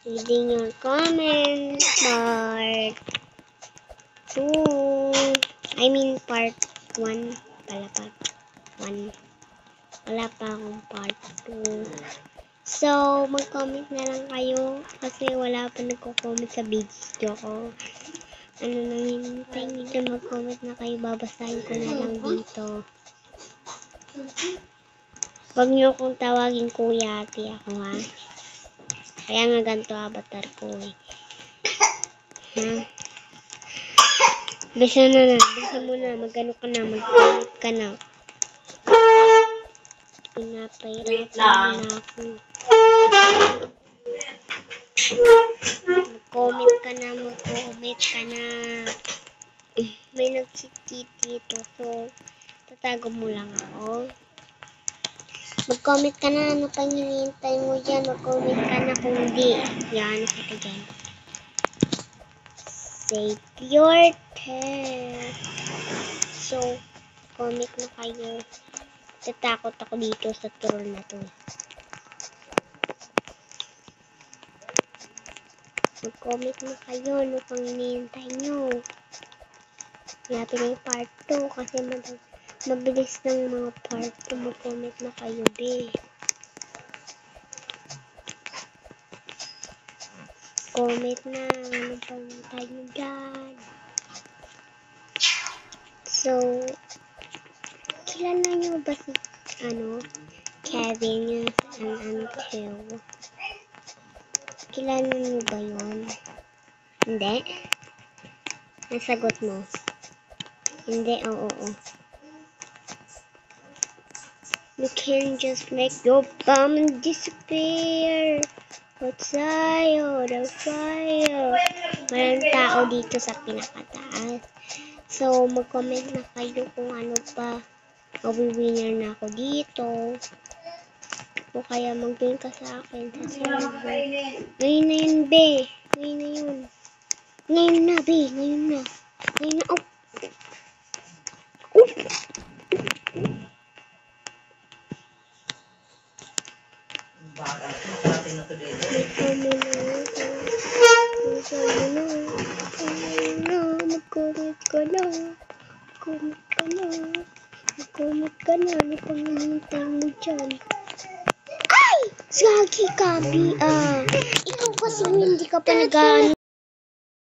Reading your comments, part 2. I mean, part 1 pala, part 1. Wala pa akong part 2. So, mag-comment na lang kayo kasi wala pa nagko-comment sa video ko. Ano nang hinintay nyo dyan, mag-comment na kayo, babasahin ko na lang dito. Huwag nyo akong tawagin kuya, ate ako ha. Kaya nga ganito avatar ko eh. Ha? Bisa mo na, mag-ano ka na, mag-comment ka na. Pinapahirapan na ako. Mag-comment ka na, mag-comment ka na. May nag-cheat dito, so tatago mo lang ako. Mag-comment ka na, ano pang hinihintay mo dyan? Mag-comment ka na kung hindi. Yan, kita dyan. Save your test. So, comment na kayo. Tatakot ako dito sa troll na to. Mag-comment na kayo, ano pang hinihintay nyo? Natin na yung part 2 kasi mabilis ng mga part 2. Mag-comment na kayo, be. Comment na, ano pang hinihintay nyo dyan? So, kilala nyo ba si, Kevin and Until? Kilala nyo ba yun? Hindi? Nasagot mo? Hindi, oo. You can just make your bomb disappear. Outside the fire. Walang tao dito sa pinakataas. So, mag-comment na kayo kung ano pa. Mawi-winner na ako dito. O kaya mag-join ka sa akin sa server. Ngayon na yun, be. Ngayon na yun. Ngayon na, be. Ngayon na. Ngayon na. Oh. Mag-comment ka na. Ano pang hinihintay mo dyan? Ay! Gagi ka, Bi. Ikaw kasi hindi ka pa nag-ano.